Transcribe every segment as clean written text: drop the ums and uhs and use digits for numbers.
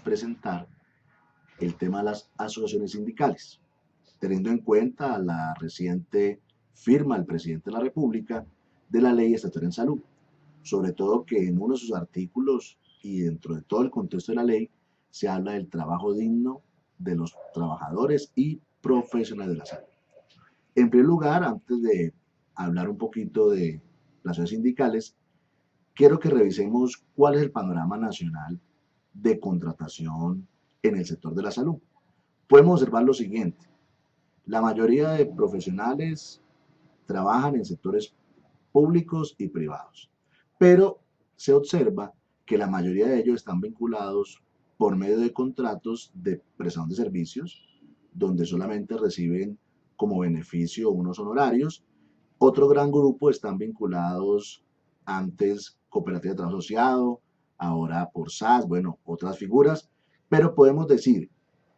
presentar el tema de las asociaciones sindicales, teniendo en cuenta la reciente firma del presidente de la República de la Ley Estatal en Salud, sobre todo que en uno de sus artículos y dentro de todo el contexto de la ley se habla del trabajo digno de los trabajadores y profesionales de la salud. En primer lugar, antes de hablar un poquito de las asociaciones sindicales, quiero que revisemos cuál es el panorama nacional de contratación en el sector de la salud. Podemos observar lo siguiente: la mayoría de profesionales trabajan en sectores públicos y privados, pero se observa que la mayoría de ellos están vinculados por medio de contratos de prestación de servicios, donde solamente reciben como beneficio unos honorarios. Otro gran grupo están vinculados antes Cooperativa de Trabajo Asociado, ahora por SAS, bueno, otras figuras, pero podemos decir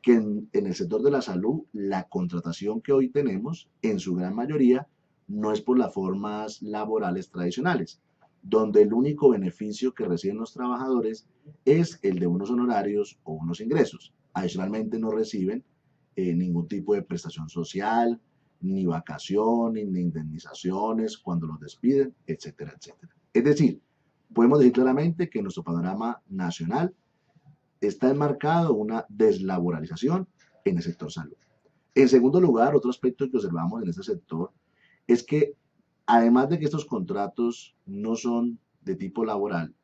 que en el sector de la salud la contratación que hoy tenemos en su gran mayoría no es por las formas laborales tradicionales, donde el único beneficio que reciben los trabajadores es el de unos honorarios o unos ingresos. Adicionalmente no reciben ningún tipo de prestación social, ni vacaciones, ni indemnizaciones cuando los despiden, etcétera, etcétera. Es decir, podemos decir claramente que en nuestro panorama nacional está enmarcado una deslaboralización en el sector salud. En segundo lugar, otro aspecto que observamos en este sector es que además de que estos contratos no son de tipo laboral,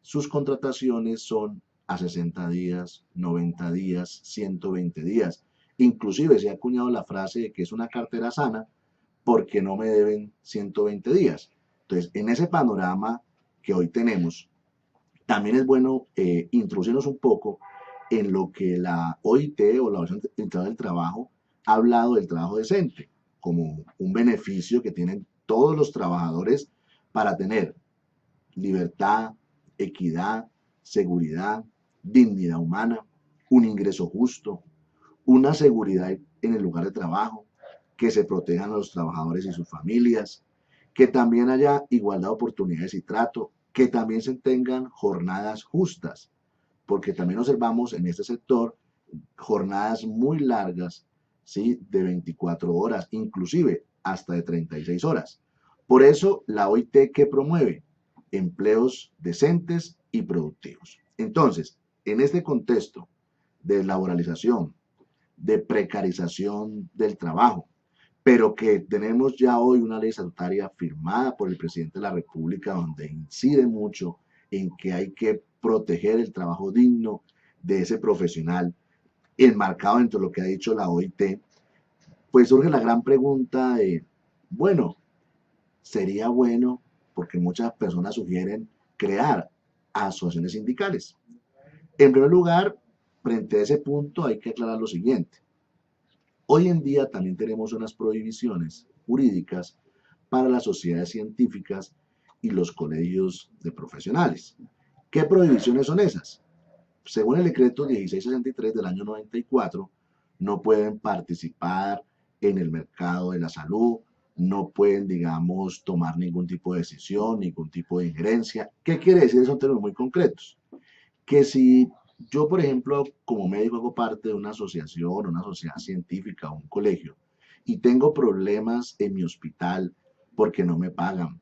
sus contrataciones son a 60 días, 90 días, 120 días. Inclusive se ha acuñado la frase de que es una cartera sana porque no me deben 120 días. Entonces, en ese panorama que hoy tenemos, también es bueno introducirnos un poco en lo que la OIT o la Organización Internacional del Trabajo ha hablado del trabajo decente como un beneficio que tienen todos los trabajadores para tener libertad, equidad, seguridad, dignidad humana, un ingreso justo, una seguridad en el lugar de trabajo, que se protejan a los trabajadores y sus familias, que también haya igualdad de oportunidades y trato, que también se tengan jornadas justas, porque también observamos en este sector jornadas muy largas, ¿sí? De 24 horas, inclusive hasta de 36 horas. Por eso la OIT que promueve empleos decentes y productivos. Entonces, en este contexto de laboralización, de precarización del trabajo, pero que tenemos ya hoy una ley estatutaria firmada por el presidente de la República donde incide mucho en que hay que proteger el trabajo digno de ese profesional, enmarcado dentro de lo que ha dicho la OIT, pues surge la gran pregunta de, bueno, sería bueno, porque muchas personas sugieren crear asociaciones sindicales. En primer lugar, frente a ese punto hay que aclarar lo siguiente. Hoy en día también tenemos unas prohibiciones jurídicas para las sociedades científicas y los colegios de profesionales. ¿Qué prohibiciones son esas? Según el decreto 1663 del año 94, no pueden participar en el mercado de la salud, no pueden, digamos, tomar ningún tipo de decisión, ningún tipo de injerencia. ¿Qué quiere decir? Son términos muy concretos. Que si yo, por ejemplo, como médico hago parte de una asociación, una sociedad científica o un colegio, y tengo problemas en mi hospital porque no me pagan,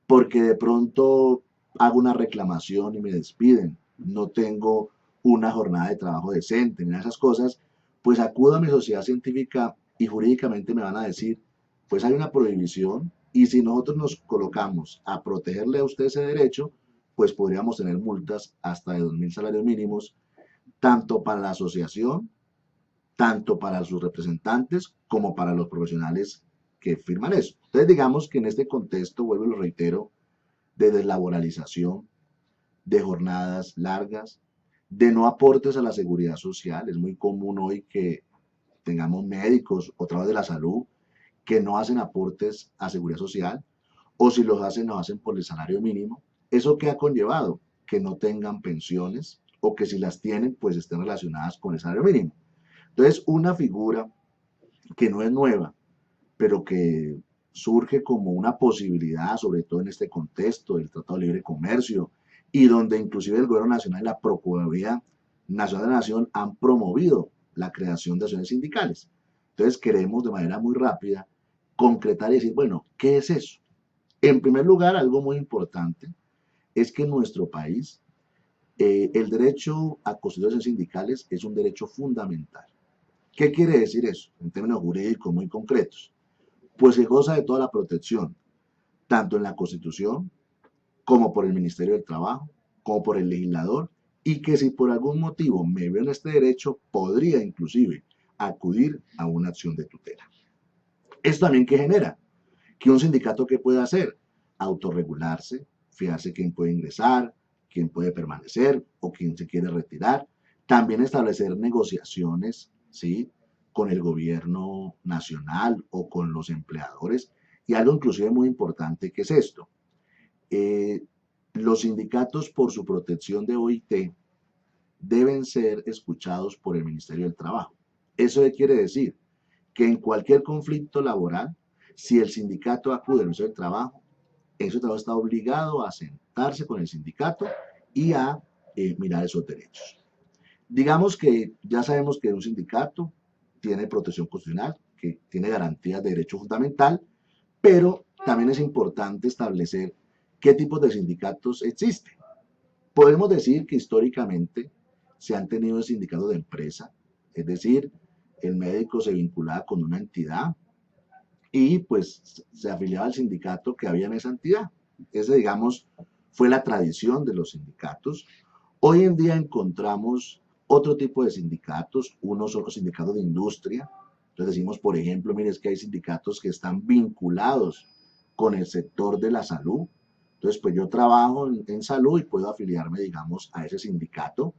porque de pronto hago una reclamación y me despiden, no tengo una jornada de trabajo decente, ni esas cosas, pues acudo a mi sociedad científica y jurídicamente me van a decir, pues hay una prohibición y si nosotros nos colocamos a protegerle a usted ese derecho, pues podríamos tener multas hasta de 2.000 salarios mínimos, tanto para la asociación, tanto para sus representantes, como para los profesionales que firman eso. Entonces digamos que en este contexto, vuelvo y lo reitero, de deslaboralización, de jornadas largas, de no aportes a la seguridad social. Es muy común hoy que tengamos médicos o trabajadores de la salud que no hacen aportes a seguridad social, o si los hacen, lo hacen por el salario mínimo. ¿Eso qué ha conllevado? Que no tengan pensiones o que si las tienen, pues estén relacionadas con el salario mínimo. Entonces, una figura que no es nueva, pero que surge como una posibilidad, sobre todo en este contexto del Tratado de Libre Comercio, y donde inclusive el Gobierno Nacional y la Procuraduría Nacional de la Nación han promovido la creación de acciones sindicales. Entonces queremos de manera muy rápida concretar y decir, bueno, ¿qué es eso? En primer lugar, algo muy importante es que en nuestro país el derecho a constituciones sindicales es un derecho fundamental. ¿Qué quiere decir eso en términos jurídicos muy concretos? Pues que goza de toda la protección, tanto en la Constitución como por el Ministerio del Trabajo, como por el legislador, y que si por algún motivo me veo en este derecho, podría inclusive acudir a una acción de tutela. ¿Esto también qué genera? Que un sindicato ¿qué puede hacer? Autorregularse, fijarse quién puede ingresar, quién puede permanecer o quién se quiere retirar. También establecer negociaciones, ¿sí? Con el gobierno nacional o con los empleadores. Y algo inclusive muy importante que es esto. Eh, los sindicatos por su protección de OIT deben ser escuchados por el Ministerio del Trabajo. ¿Eso qué quiere decir? Que en cualquier conflicto laboral, si el sindicato acude al Ministerio del Trabajo, ese trabajo está obligado a sentarse con el sindicato y a mirar esos derechos. Digamos que ya sabemos que un sindicato tiene protección constitucional, que tiene garantías de derecho fundamental, pero también es importante establecer qué tipos de sindicatos existen. Podemos decir que históricamente se han tenido sindicatos de empresa, es decir, el médico se vinculaba con una entidad y pues se afiliaba al sindicato que había en esa entidad. Ese, digamos, fue la tradición de los sindicatos. Hoy en día encontramos otro tipo de sindicatos, unos son los sindicatos de industria. Entonces decimos, por ejemplo, mire, es que hay sindicatos que están vinculados con el sector de la salud. Entonces, pues yo trabajo en salud y puedo afiliarme, digamos, a ese sindicato.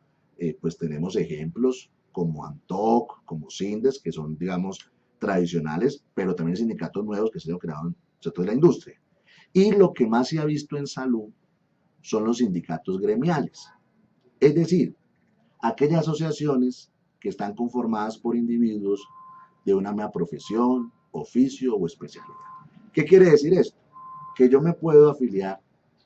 Pues tenemos ejemplos como ANTOC, como SINDES, que son, digamos, tradicionales, pero también sindicatos nuevos que se han creado en el sector de la industria. Y lo que más se ha visto en salud son los sindicatos gremiales. Es decir, aquellas asociaciones que están conformadas por individuos de una misma profesión, oficio o especialidad. ¿Qué quiere decir esto? Que yo me puedo afiliar,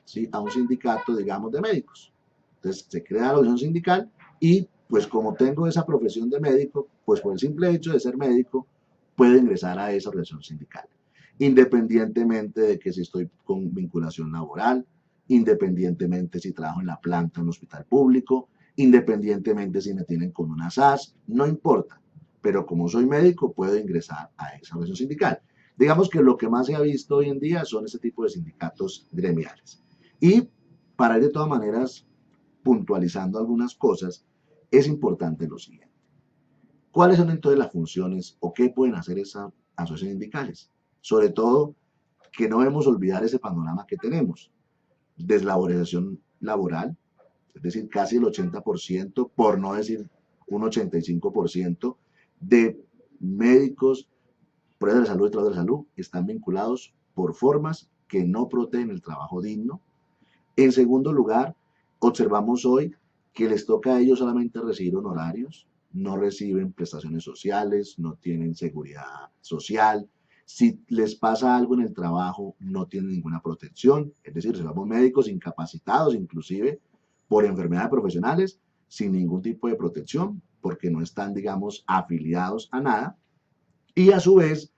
¿sí?, a un sindicato, digamos, de médicos. Entonces se crea la organización sindical y pues como tengo esa profesión de médico, pues por el simple hecho de ser médico, puedo ingresar a esa organización sindical. Independientemente de que si estoy con vinculación laboral, independientemente si trabajo en la planta en un hospital público, independientemente si me tienen con una SAS, no importa. Pero como soy médico, puedo ingresar a esa organización sindical. Digamos que lo que más se ha visto hoy en día son este tipo de sindicatos gremiales. Y para ir de todas maneras puntualizando algunas cosas, es importante lo siguiente. ¿Cuáles son entonces las funciones o qué pueden hacer esas asociaciones sindicales? Sobre todo, que no debemos olvidar ese panorama que tenemos. Deslaborización laboral, es decir, casi el 80%, por no decir un 85%, de médicos, pruebas de salud y trabajadores de salud están vinculados por formas que no protegen el trabajo digno. En segundo lugar, observamos hoy que les toca a ellos solamente recibir honorarios, no reciben prestaciones sociales, no tienen seguridad social. Si les pasa algo en el trabajo, no tienen ninguna protección. Es decir, observamos médicos incapacitados, inclusive por enfermedades profesionales, sin ningún tipo de protección, porque no están, digamos, afiliados a nada. Y a su vez,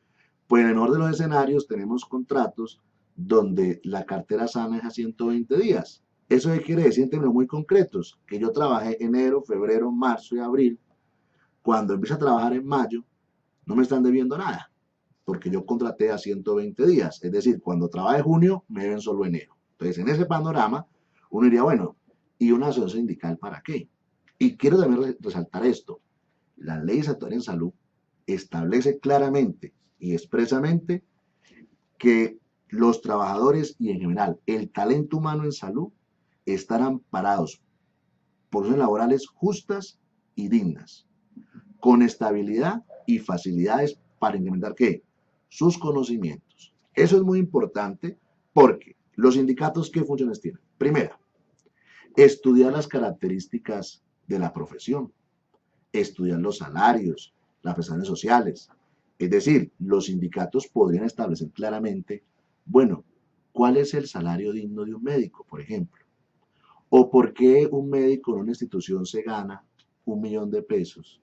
pues en el mejor de los escenarios tenemos contratos donde la cartera sana es a 120 días. ¿Eso qué quiere decir en términos muy concretos? Que yo trabajé enero, febrero, marzo y abril. Cuando empiezo a trabajar en mayo, no me están debiendo nada, porque yo contraté a 120 días. Es decir, cuando trabaje junio, me deben solo enero. Entonces, en ese panorama, uno diría, bueno, ¿y una asociación sindical para qué? Y quiero también resaltar esto. La ley estatal en salud establece claramente y expresamente que los trabajadores y en general el talento humano en salud están amparados por condiciones laborales justas y dignas, con estabilidad y facilidades para incrementar ¿qué? Sus conocimientos. Eso es muy importante porque los sindicatos, ¿qué funciones tienen? Primera, estudiar las características de la profesión, estudiar los salarios, las prestaciones sociales. Es decir, los sindicatos podrían establecer claramente, bueno, ¿cuál es el salario digno de un médico, por ejemplo? ¿O por qué un médico en una institución se gana 1.000.000 de pesos,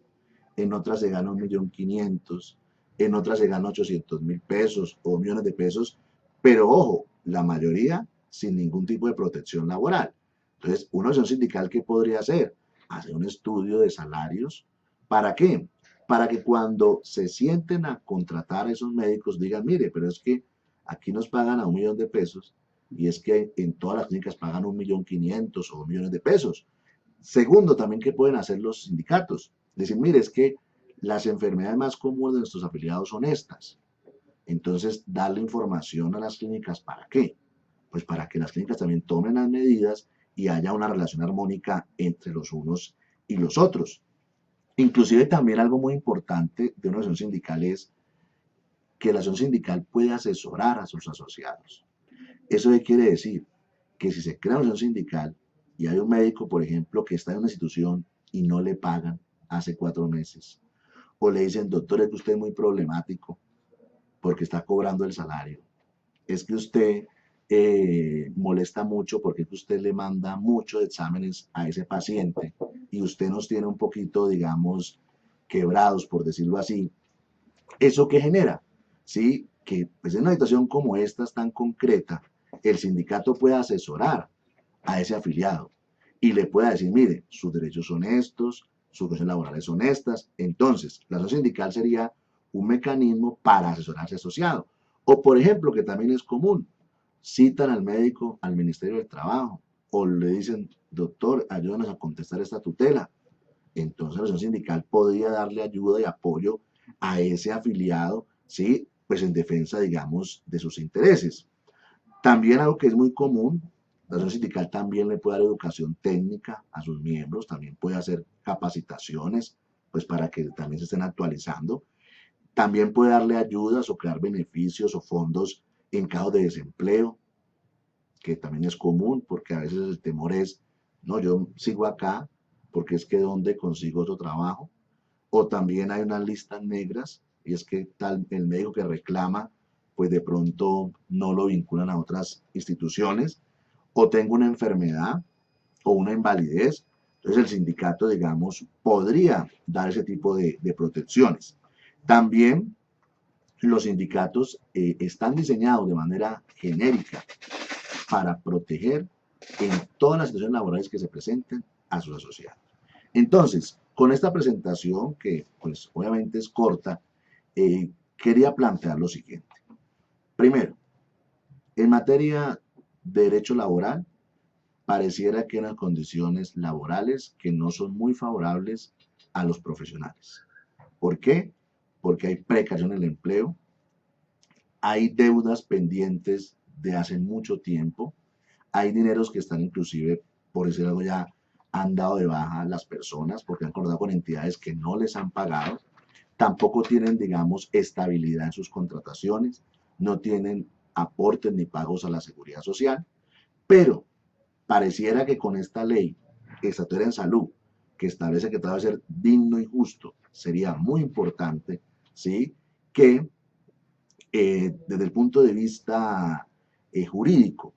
en otras se gana 1.500.000, en otras se gana 800.000 pesos o millones de pesos, pero ojo, la mayoría sin ningún tipo de protección laboral. Entonces, una acción sindical, ¿qué podría hacer? Hacer un estudio de salarios. ¿Para qué? Para que cuando se sienten a contratar a esos médicos digan, mire, pero es que aquí nos pagan a 1.000.000 de pesos y es que en todas las clínicas pagan 1.500.000 o 2.000.000 de pesos. Segundo, también, ¿qué pueden hacer los sindicatos? Decir, mire, es que las enfermedades más comunes de nuestros afiliados son estas. Entonces, darle información a las clínicas, ¿para qué? Pues para que las clínicas también tomen las medidas y haya una relación armónica entre los unos y los otros. Inclusive también algo muy importante de una acción sindical es que la acción sindical puede asesorar a sus asociados. ¿Eso qué quiere decir? Que si se crea una acción sindical y hay un médico, por ejemplo, que está en una institución y no le pagan hace 4 meses, o le dicen, doctor, es que usted es muy problemático porque está cobrando el salario, es que usted molesta mucho porque es que usted le manda muchos exámenes a ese paciente y usted nos tiene un poquito, digamos, quebrados, por decirlo así. ¿Eso qué genera? Sí, que pues en una situación como esta tan concreta, el sindicato puede asesorar a ese afiliado y le pueda decir, mire, sus derechos son estos, sus condiciones laborales son estas. Entonces, la asociación sindical sería un mecanismo para asesorarse asociado. O, por ejemplo, que también es común, citan al médico al Ministerio del Trabajo o le dicen, doctor, ayúdanos a contestar esta tutela. Entonces, la asociación sindical podría darle ayuda y apoyo a ese afiliado, ¿sí? Pues en defensa, digamos, de sus intereses. También algo que es muy común, la asociación sindical también le puede dar educación técnica a sus miembros, también puede hacer capacitaciones, pues para que también se estén actualizando. También puede darle ayudas o crear beneficios o fondos en caso de desempleo, que también es común, porque a veces el temor es, no, yo sigo acá, porque es que ¿dónde consigo otro trabajo? O también hay unas listas negras, y es que tal el médico que reclama, pues de pronto no lo vinculan a otras instituciones, o tengo una enfermedad o una invalidez. Entonces el sindicato, digamos, podría dar ese tipo de protecciones. También los sindicatos están diseñados de manera genérica para proteger en todas las situaciones laborales que se presenten a sus asociados. Entonces, con esta presentación, que pues obviamente es corta, quería plantear lo siguiente. Primero, en materia de derecho laboral, pareciera que hay unas condiciones laborales que no son muy favorables a los profesionales. ¿Por qué? Porque hay precariedad en el empleo, hay deudas pendientes de hace mucho tiempo, hay dineros que están inclusive, por decir algo ya, han dado de baja a las personas porque han acordado con entidades que no les han pagado, tampoco tienen, digamos, estabilidad en sus contrataciones, no tienen aportes ni pagos a la seguridad social, pero pareciera que con esta ley estatal en salud, que establece que todo debe ser digno y justo, sería muy importante, ¿sí? Que desde el punto de vista jurídico,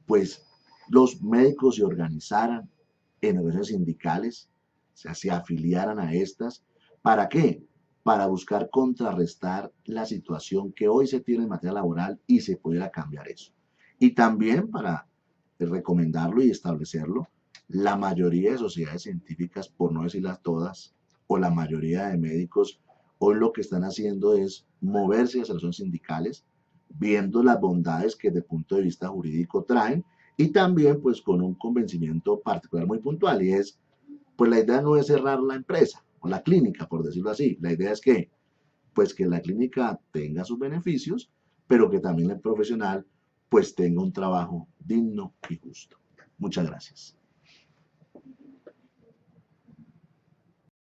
pues los médicos se organizaran en organizaciones sindicales, o sea, se afiliaran a estas. ¿Para qué? Para buscar contrarrestar la situación que hoy se tiene en materia laboral y se pudiera cambiar eso. Y también para recomendarlo y establecerlo, la mayoría de sociedades científicas, por no decirlas todas, o la mayoría de médicos, hoy lo que están haciendo es moverse hacia las sindicales, viendo las bondades que desde el punto de vista jurídico traen y también pues con un convencimiento particular muy puntual y es, pues la idea no es cerrar la empresa o la clínica, por decirlo así, la idea es que pues que la clínica tenga sus beneficios, pero que también el profesional pues tenga un trabajo digno y justo. Muchas gracias.